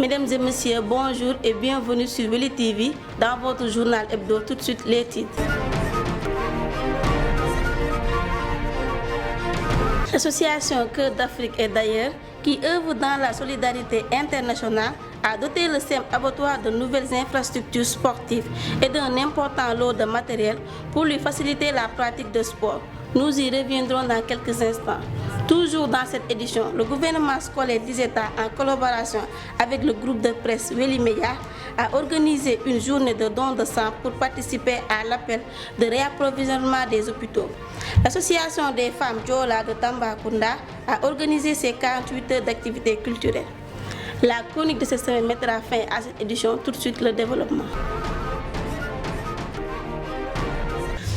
Mesdames et messieurs, bonjour et bienvenue sur Weli TV dans votre journal hebdo. Tout de suite les titres. L'association Cœur d'Afrique et d'ailleurs, qui œuvre dans la solidarité internationale, a doté le CEM abattoir de nouvelles infrastructures sportives et d'un important lot de matériel pour lui faciliter la pratique de sport. Nous y reviendrons dans quelques instants. Toujours dans cette édition, le gouvernement scolaire d'Izeta, en collaboration avec le groupe de presse Weli Media, a organisé une journée de don de sang pour participer à l'appel de réapprovisionnement des hôpitaux. L'association des femmes Diola de Tambacounda a organisé ses 48 heures d'activités culturelles. La chronique de cette semaine mettra fin à cette édition. Tout de suite, le développement.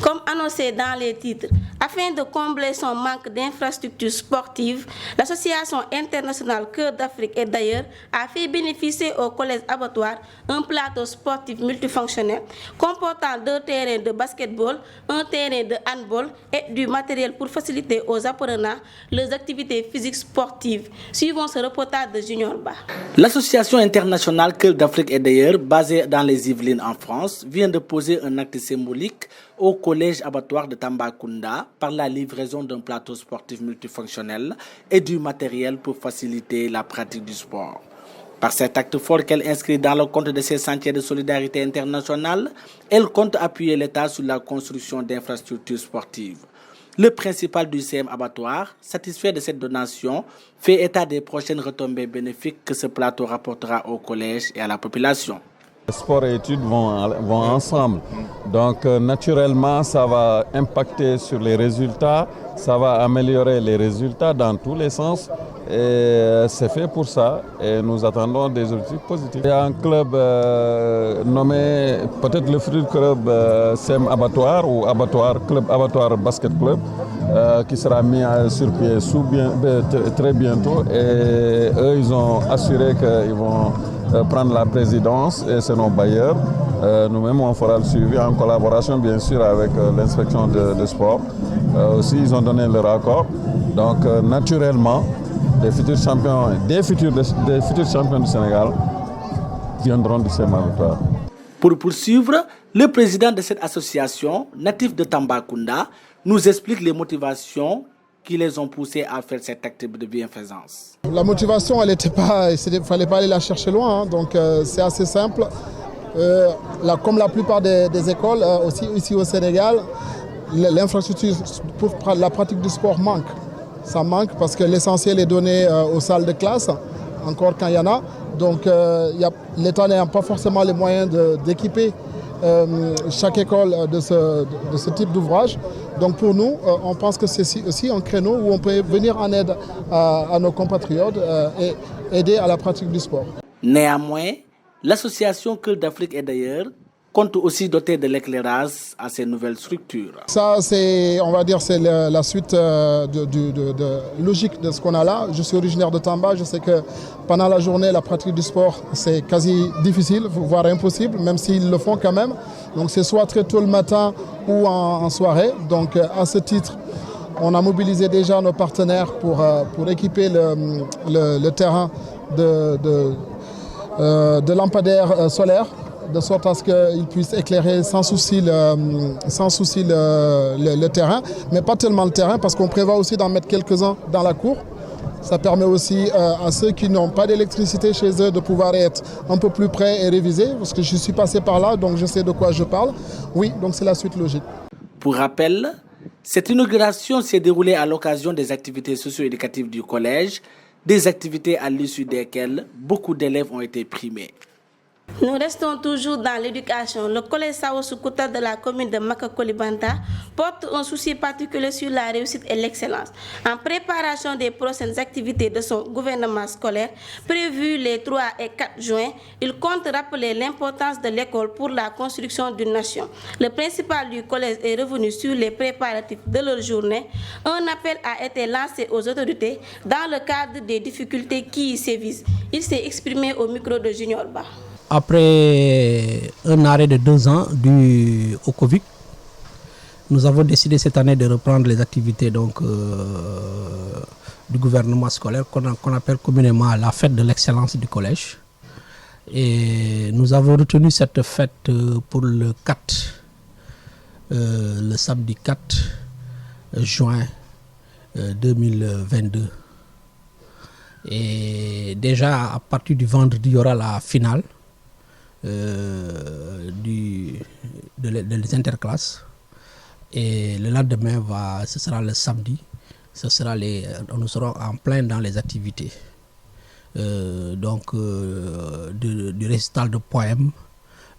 Comme annoncé dans les titres, afin de combler son manque d'infrastructures sportives, l'association internationale Cœur d'Afrique et d'ailleurs a fait bénéficier au collège abattoir un plateau sportif multifonctionnel comportant 2 terrains de basketball, un terrain de handball et du matériel pour faciliter aux apprenants leurs activités physiques sportives. Suivons ce reportage de Junior Ba. L'association internationale Cœur d'Afrique et d'ailleurs, basée dans les Yvelines en France, vient de poser un acte symbolique au collège abattoir de Tambacounda par la livraison d'un plateau sportif multifonctionnel et du matériel pour faciliter la pratique du sport. Par cet acte fort qu'elle inscrit dans le compte de ses sentiers de solidarité internationale, elle compte appuyer l'État sur la construction d'infrastructures sportives. Le principal du CM abattoir, satisfait de cette donation, fait état des prochaines retombées bénéfiques que ce plateau rapportera au collège et à la population. Sport et études vont ensemble. Donc naturellement, ça va impacter sur les résultats, ça va améliorer les résultats dans tous les sens. Et c'est fait pour ça et nous attendons des objectifs positifs. Il y a un club nommé peut-être le Fruit Club CM Abattoir ou Club Abattoir Basket Club qui sera mis sur pied très bientôt. Et eux, ils ont assuré qu'ils vont prendre la présidence et c'est nos bailleurs. Nous-mêmes, on fera le suivi en collaboration bien sûr avec l'inspection de sport. Aussi, ils ont donné leur accord. Donc, naturellement, des futurs champions du Sénégal viendront du CEM abattoir. Pour poursuivre, le président de cette association, natif de Tambacounda, nous explique les motivations qui les ont poussés à faire cet acte de bienfaisance. La motivation, il ne fallait pas aller la chercher loin, donc c'est assez simple. Comme la plupart des écoles, aussi ici au Sénégal, l'infrastructure pour la pratique du sport manque. Ça manque parce que l'essentiel est donné aux salles de classe, encore quand il y en a. Donc l'État n'a pas forcément les moyens d'équiper chaque école de ce type d'ouvrage. Donc pour nous, on pense que c'est aussi un créneau où on peut venir en aide à nos compatriotes et aider à la pratique du sport. Néanmoins, l'association Cœur d'Afrique et d'ailleurs compte aussi doter de l'éclairage à ces nouvelles structures. Ça, on va dire, c'est la suite logique de ce qu'on a là. Je suis originaire de Tamba, je sais que pendant la journée, la pratique du sport, c'est quasi difficile, voire impossible, même s'ils le font quand même. Donc c'est soit très tôt le matin ou en soirée. Donc à ce titre, on a mobilisé déjà nos partenaires pour équiper le terrain de lampadaires solaires, de sorte à ce qu'ils puissent éclairer sans souci le terrain, mais pas tellement le terrain, parce qu'on prévoit aussi d'en mettre quelques-uns dans la cour. Ça permet aussi à ceux qui n'ont pas d'électricité chez eux de pouvoir être un peu plus près et réviser, parce que je suis passé par là, donc je sais de quoi je parle. Oui, donc c'est la suite logique. Pour rappel, cette inauguration s'est déroulée à l'occasion des activités socio-éducatives du collège, des activités à l'issue desquelles beaucoup d'élèves ont été primés. Nous restons toujours dans l'éducation. Le collège Saosukuta de la commune de Makakolibanta porte un souci particulier sur la réussite et l'excellence. En préparation des prochaines activités de son gouvernement scolaire, prévues les 3 et 4 juin, il compte rappeler l'importance de l'école pour la construction d'une nation. Le principal du collège est revenu sur les préparatifs de leur journée. Un appel a été lancé aux autorités dans le cadre des difficultés qui y sévissent. Il s'est exprimé au micro de Junior Ba. Après un arrêt de 2 ans dû au Covid, nous avons décidé cette année de reprendre les activités du gouvernement scolaire qu'on appelle communément la fête de l'excellence du collège. Et nous avons retenu cette fête pour le 4, le samedi 4 juin 2022. Et déjà à partir du vendredi, il y aura la finale des interclasses. Et le lendemain, ce sera le samedi. Nous serons en plein dans les activités. Du récital de poèmes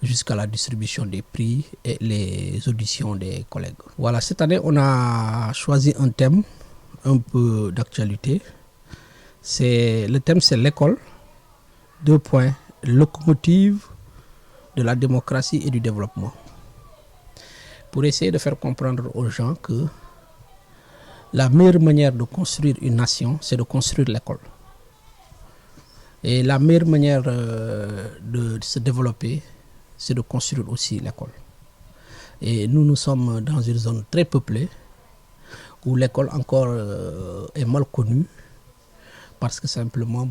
jusqu'à la distribution des prix et les auditions des collègues. Voilà, cette année, on a choisi un thème un peu d'actualité. Le thème, c'est l'école, locomotive de la démocratie et du développement. Pour essayer de faire comprendre aux gens que la meilleure manière de construire une nation, c'est de construire l'école. Et la meilleure manière de se développer, c'est de construire aussi l'école. Et nous sommes dans une zone très peuplée, où l'école encore est mal connue, parce que simplement,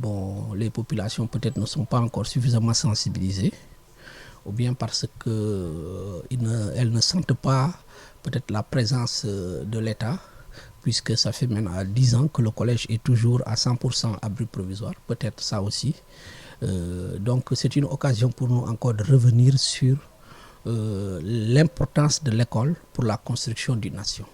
les populations peut-être ne sont pas encore suffisamment sensibilisées, ou bien parce qu'elles ne sentent pas peut-être la présence de l'État, puisque ça fait maintenant 10 ans que le collège est toujours à 100% abri provisoire, peut-être ça aussi. Donc c'est une occasion pour nous encore de revenir sur l'importance de l'école pour la construction d'une nation.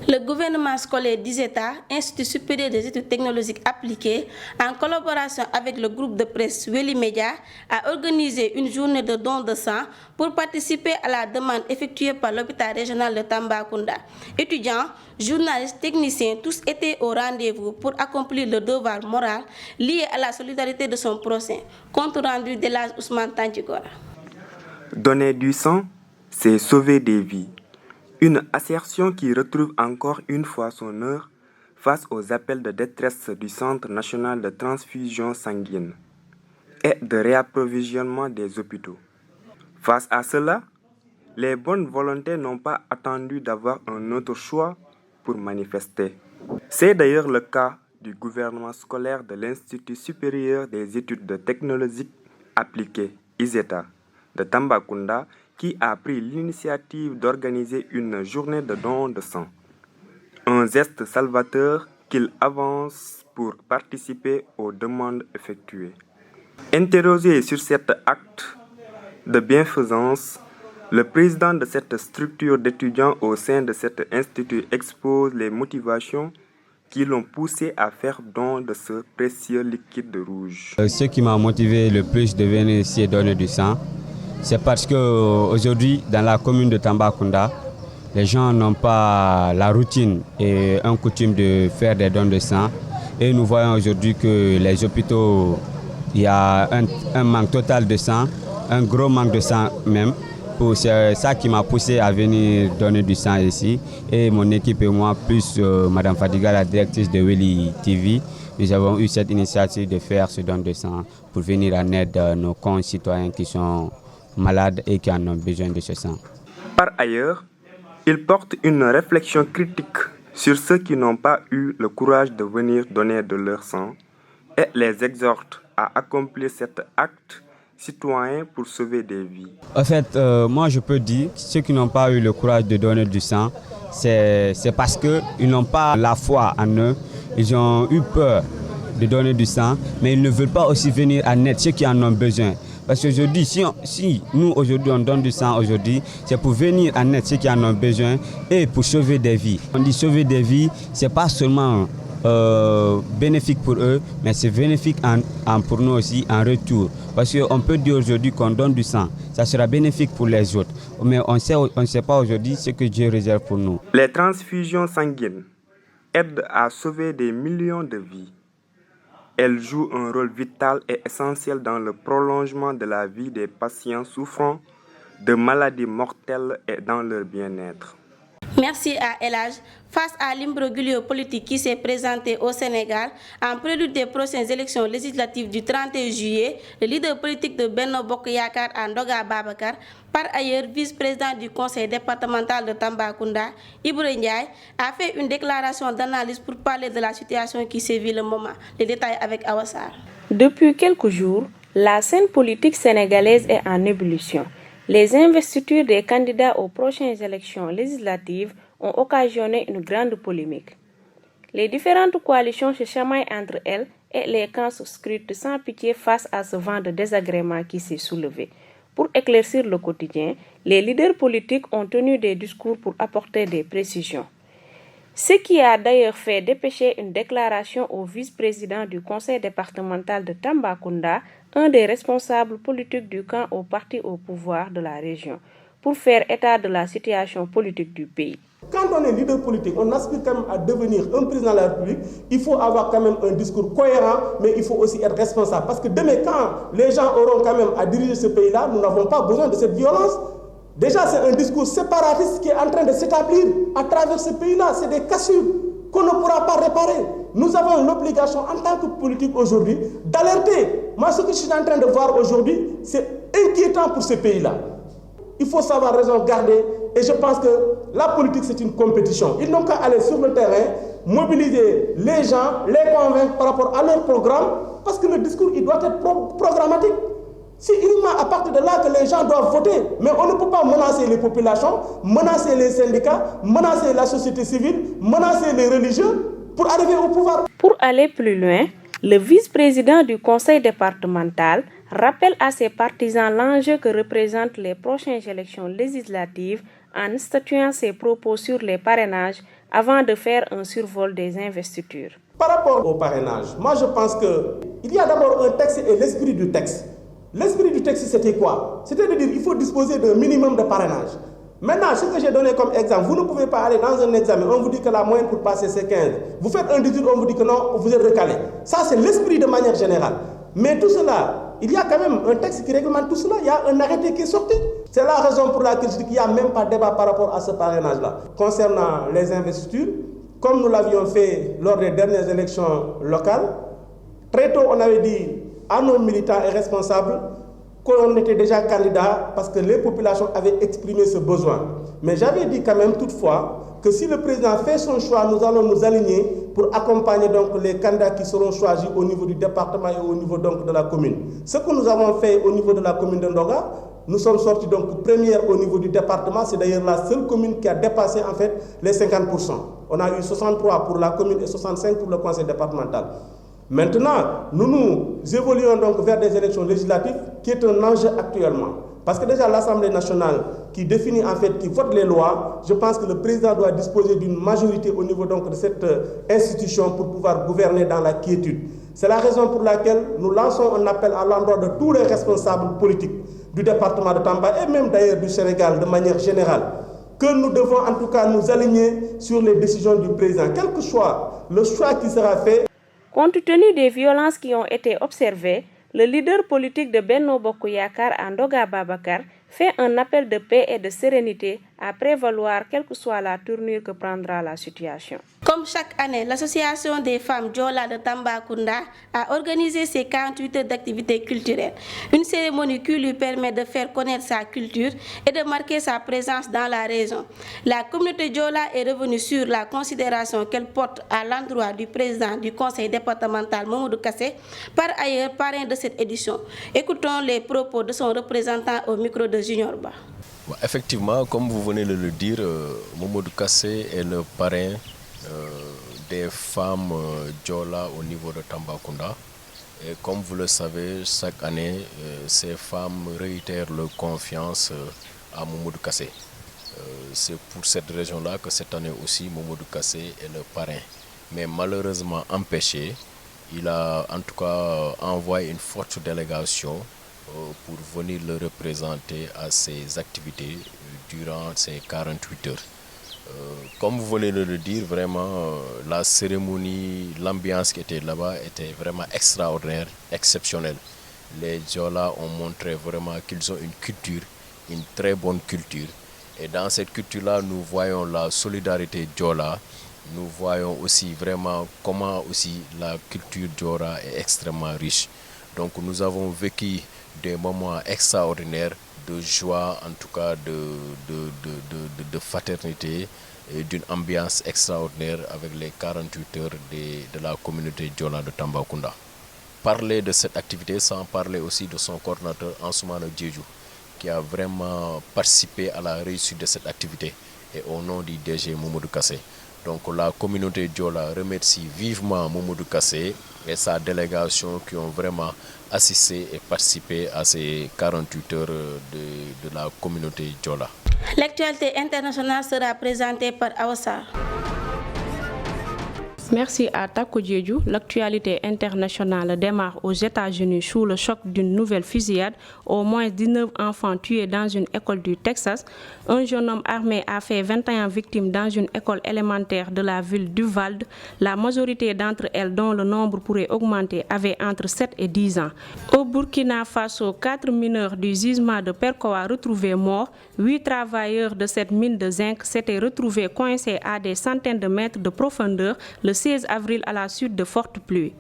Le gouvernement scolaire d'ISETA, Institut supérieur des études technologiques appliquées, en collaboration avec le groupe de presse Weli Media, a organisé une journée de don de sang pour participer à la demande effectuée par l'hôpital régional de Tambacounda. Étudiants, journalistes, techniciens, tous étaient au rendez-vous pour accomplir le devoir moral lié à la solidarité de son prochain. Compte rendu de l'âge Ousmane Tantigora. Donner du sang, c'est sauver des vies. Une assertion qui retrouve encore une fois son heure face aux appels de détresse du Centre national de transfusion sanguine et de réapprovisionnement des hôpitaux. Face à cela, les bonnes volontés n'ont pas attendu d'avoir un autre choix pour manifester. C'est d'ailleurs le cas du gouvernement scolaire de l'Institut supérieur des études technologiques appliquées, ISETA, de Tambacounda, qui a pris l'initiative d'organiser une journée de don de sang. Un geste salvateur qu'il avance pour participer aux demandes effectuées. Interrogé sur cet acte de bienfaisance, le président de cette structure d'étudiants au sein de cet institut expose les motivations qui l'ont poussé à faire don de ce précieux liquide rouge. Ce qui m'a motivé le plus de venir ici et donner du sang, c'est parce qu'aujourd'hui, dans la commune de Tambacounda, les gens n'ont pas la routine et une coutume de faire des dons de sang. Et nous voyons aujourd'hui que les hôpitaux, il y a un manque total de sang, un gros manque de sang même. C'est ça qui m'a poussé à venir donner du sang ici. Et mon équipe et moi, plus Madame Fadiga, la directrice de Weli TV, nous avons eu cette initiative de faire ce don de sang pour venir en aide à nos concitoyens qui sont malades et qui en ont besoin de ce sang. Par ailleurs, il porte une réflexion critique sur ceux qui n'ont pas eu le courage de venir donner de leur sang et les exhorte à accomplir cet acte citoyen pour sauver des vies. En fait, moi je peux dire que ceux qui n'ont pas eu le courage de donner du sang, c'est parce qu'ils n'ont pas la foi en eux, ils ont eu peur de donner du sang, mais ils ne veulent pas aussi venir en aide ceux qui en ont besoin. Parce qu'aujourd'hui, si nous aujourd'hui on donne du sang aujourd'hui, c'est pour venir en aide ceux qui en ont besoin et pour sauver des vies. On dit sauver des vies, c'est pas seulement bénéfique pour eux, mais c'est bénéfique pour nous aussi en retour. Parce qu'on peut dire aujourd'hui qu'on donne du sang, ça sera bénéfique pour les autres. Mais on ne sait pas aujourd'hui ce que Dieu réserve pour nous. Les transfusions sanguines aident à sauver des millions de vies. Elles jouent un rôle vital et essentiel dans le prolongement de la vie des patients souffrant de maladies mortelles et dans leur bien-être. Merci à Elage. Face à l'imbroglio politique qui s'est présenté au Sénégal en prélude des prochaines élections législatives du 31 juillet, le leader politique de Benno Bokk Yakaar, Ndoga Babacar, par ailleurs vice-président du conseil départemental de Tambacounda, Ibra Ndiaye, a fait une déclaration d'analyse pour parler de la situation qui sévit le moment. Les détails avec Awassar. Depuis quelques jours, La scène politique sénégalaise est en ébullition. Les investitures des candidats aux prochaines élections législatives ont occasionné une grande polémique. Les différentes coalitions se chamaillent entre elles et les camps se scrutent sans pitié face à ce vent de désagrément qui s'est soulevé. Pour éclaircir le quotidien, les leaders politiques ont tenu des discours pour apporter des précisions. Ce qui a d'ailleurs fait dépêcher une déclaration au vice-président du conseil départemental de Tambacounda, un des responsables politiques du camp au parti au pouvoir de la région, pour faire état de la situation politique du pays. Quand on est leader politique, on aspire quand même à devenir un président de la République, il faut avoir quand même un discours cohérent, mais il faut aussi être responsable. Parce que demain, quand les gens auront quand même à diriger ce pays-là, nous n'avons pas besoin de cette violence. Déjà, c'est un discours séparatiste qui est en train de s'établir à travers ce pays-là. C'est des cassures qu'on ne pourra pas réparer. Nous avons l'obligation, en tant que politique aujourd'hui, d'alerter. Moi, ce que je suis en train de voir aujourd'hui, c'est inquiétant pour ce pays-là. Il faut savoir raison garder. Et je pense que la politique, c'est une compétition. Ils n'ont qu'à aller sur le terrain, mobiliser les gens, les convaincre par rapport à leur programme, parce que le discours, il doit être programmatique. C'est uniquement à partir de là que les gens doivent voter. Mais on ne peut pas menacer les populations, menacer les syndicats, menacer la société civile, menacer les religieux pour arriver au pouvoir. Pour aller plus loin, le vice-président du conseil départemental rappelle à ses partisans l'enjeu que représentent les prochaines élections législatives en statuant ses propos sur les parrainages avant de faire un survol des investitures. Par rapport au parrainage, moi je pense qu'il y a d'abord un texte et l'esprit du texte. L'esprit du texte, c'était quoi? C'était de dire qu'il faut disposer d'un minimum de parrainage. Maintenant, ce que j'ai donné comme exemple, vous ne pouvez pas aller dans un examen, on vous dit que la moyenne pour passer c'est 15. Vous faites un 18, on vous dit que non, vous êtes recalé. Ça, c'est l'esprit de manière générale. Mais tout cela, il y a quand même un texte qui réglemente tout cela. Il y a un arrêté qui est sorti. C'est la raison pour laquelle je dis qu'il n'y a même pas de débat par rapport à ce parrainage-là. Concernant les investitures, comme nous l'avions fait lors des dernières élections locales, très tôt on avait dit à nos militants et responsables qu'on était déjà candidat parce que les populations avaient exprimé ce besoin. Mais j'avais dit quand même toutefois que si le président fait son choix, nous allons nous aligner pour accompagner donc les candidats qui seront choisis au niveau du département et au niveau donc de la commune. Ce que nous avons fait au niveau de la commune de Ndoga, nous sommes sortis donc première au niveau du département. C'est d'ailleurs la seule commune qui a dépassé en fait les 50%. On a eu 63 pour la commune et 65 pour le conseil départemental. Maintenant, nous évoluons donc vers des élections législatives qui est un enjeu actuellement. Parce que déjà l'Assemblée nationale qui définit en fait, qui vote les lois, je pense que le président doit disposer d'une majorité au niveau donc de cette institution pour pouvoir gouverner dans la quiétude. C'est la raison pour laquelle nous lançons un appel à l'endroit de tous les responsables politiques du département de Tamba et même d'ailleurs du Sénégal de manière générale, que nous devons en tout cas nous aligner sur les décisions du président, quel que soit le choix qui sera fait. Compte tenu des violences qui ont été observées, le leader politique de Benno Bokk Yakaar, Ndoga Babacar, fait un appel de paix et de sérénité à prévaloir quelle que soit la tournure que prendra la situation. Comme chaque année, l'association des femmes Diola de Tambacounda a organisé ses 48 heures d'activités culturelles. Une cérémonie qui lui permet de faire connaître sa culture et de marquer sa présence dans la région. La communauté Diola est revenue sur la considération qu'elle porte à l'endroit du président du conseil départemental Mamadou Kassé, par ailleurs parrain de cette édition. Écoutons les propos de son représentant au micro de Junior Ba. Effectivement, comme vous venez de le dire, Mamadou Kassé est le parrain des femmes Diola au niveau de Tambacounda. Et comme vous le savez, chaque année, ces femmes réitèrent leur confiance à Mamadou Kassé. C'est pour cette raison-là que cette année aussi, Mamadou Kassé est le parrain. Mais malheureusement empêché, il a en tout cas envoyé une forte délégation pour venir le représenter à ses activités durant ces 48 heures. Comme vous venez de le dire, vraiment, la cérémonie, l'ambiance qui était là-bas était vraiment extraordinaire, exceptionnelle. Les Diola ont montré vraiment qu'ils ont une culture, une très bonne culture. Et dans cette culture-là, nous voyons la solidarité Diola. Nous voyons aussi vraiment comment aussi la culture Diola est extrêmement riche. Donc nous avons vécu des moments extraordinaires de joie, en tout cas de fraternité et d'une ambiance extraordinaire avec les 48 heures de la communauté Diola de Tambacounda. parler de cette activité sans parler aussi de son coordinateur Ansoumana Diédhiou, qui a vraiment participé à la réussite de cette activité, et au nom du DG Mamadou Kassé. Donc la communauté Diola remercie vivement Mamadou Kassé et sa délégation qui ont vraiment assisté et participé à ces 48 heures de la communauté Diola. L'actualité internationale sera présentée par Awassa. Merci à Tako Diédhiou. L'actualité internationale démarre aux États-Unis sous le choc d'une nouvelle fusillade. Au moins 19 enfants tués dans une école du Texas. Un jeune homme armé a fait 21 victimes dans une école élémentaire de la ville d'Uvalde. La majorité d'entre elles, dont le nombre pourrait augmenter, avaient entre 7 et 10 ans. Au Burkina Faso, 4 mineurs du gisement de Perkoa retrouvés morts. 8 travailleurs de cette mine de zinc s'étaient retrouvés coincés à des centaines de mètres de profondeur le 16 avril à la suite de fortes pluies.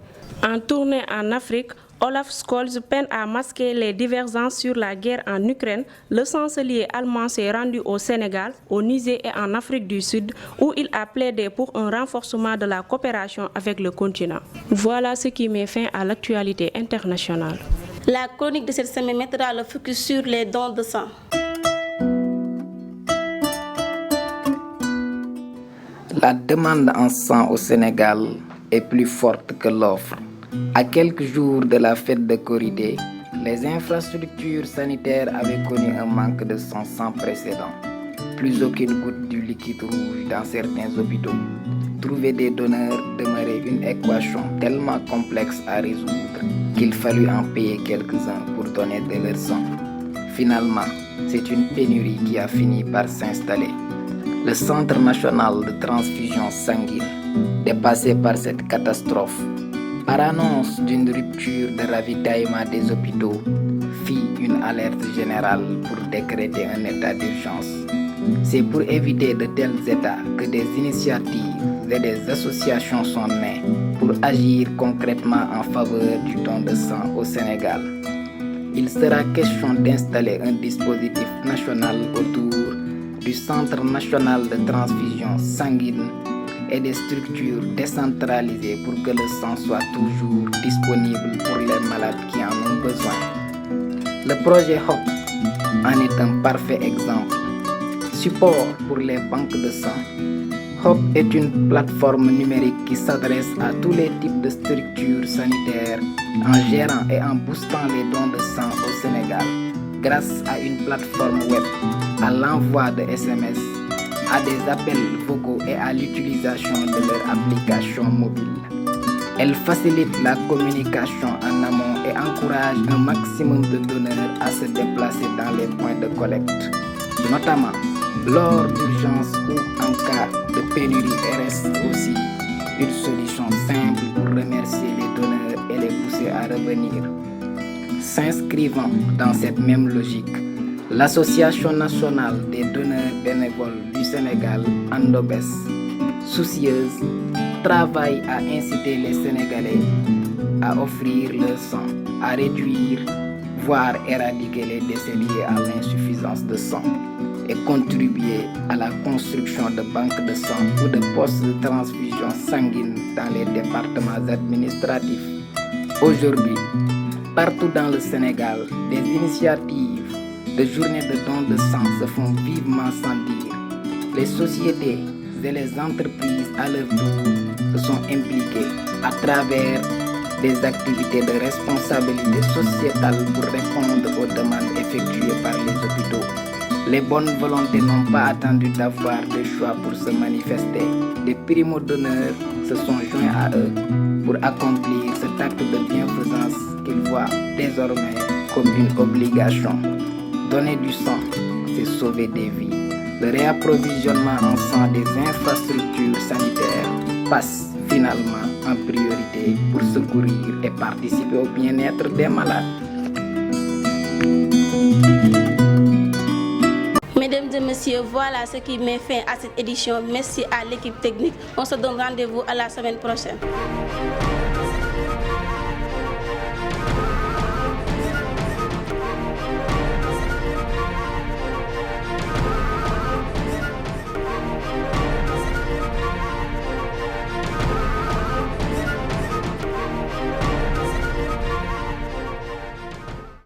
En tournée en Afrique, Olaf Scholz peine à masquer les divergences sur la guerre en Ukraine. Le chancelier allemand s'est rendu au Sénégal, au Niger et en Afrique du Sud, où il a plaidé pour un renforcement de la coopération avec le continent. Voilà ce qui met fin à l'actualité internationale. La chronique de cette semaine mettra le focus sur les dons de sang. La demande en sang au Sénégal est plus forte que l'offre. À quelques jours de la fête de Korité, les infrastructures sanitaires avaient connu un manque de sang sans précédent. Plus aucune goutte du liquide rouge dans certains hôpitaux. Trouver des donneurs demeurait une équation tellement complexe à résoudre qu'il fallut en payer quelques-uns pour donner de leur sang. Finalement, c'est une pénurie qui a fini par s'installer. Le Centre national de transfusion sanguine, dépassé par cette catastrophe, par annonce d'une rupture de ravitaillement des hôpitaux, fit une alerte générale pour décréter un état d'urgence. C'est pour éviter de tels états que des initiatives et des associations sont nées pour agir concrètement en faveur du don de sang au Sénégal. Il sera question d'installer un dispositif national autour du Centre national de transfusion sanguine et des structures décentralisées pour que le sang soit toujours disponible pour les malades qui en ont besoin. Le projet HOP en est un parfait exemple. Support pour les banques de sang. HOP est une plateforme numérique qui s'adresse à tous les types de structures sanitaires en gérant et en boostant les dons de sang au Sénégal grâce à une plateforme web, à l'envoi de SMS, à des appels vocaux et à l'utilisation de leur application mobile. Elle facilite la communication en amont et encourage un maximum de donneurs à se déplacer dans les points de collecte, notamment lors d'urgence ou en cas de pénurie. Reste aussi une solution simple pour remercier les donneurs et les pousser à revenir. S'inscrivant dans cette même logique, l'Association nationale des donneurs bénévoles du Sénégal, Andobes, soucieuse, travaille à inciter les Sénégalais à offrir leur sang, à réduire, voire éradiquer les décès liés à l'insuffisance de sang et contribuer à la construction de banques de sang ou de postes de transfusion sanguine dans les départements administratifs. Aujourd'hui, partout dans le Sénégal, des initiatives de journées de dons de sang se font vivement sentir. Les sociétés et les entreprises à leur tour se sont impliquées à travers des activités de responsabilité sociétale pour répondre aux demandes effectuées par les hôpitaux. Les bonnes volontés n'ont pas attendu d'avoir le choix pour se manifester. Des primo-donneurs se sont joints à eux pour accomplir cet acte de bienfaisance qu'ils voient désormais comme une obligation. Donner du sang, c'est sauver des vies. Le réapprovisionnement en sang des infrastructures sanitaires passe finalement en priorité pour secourir et participer au bien-être des malades. Mesdames et messieurs, voilà ce qui met fin à cette édition. Merci à l'équipe technique. On se donne rendez-vous à la semaine prochaine.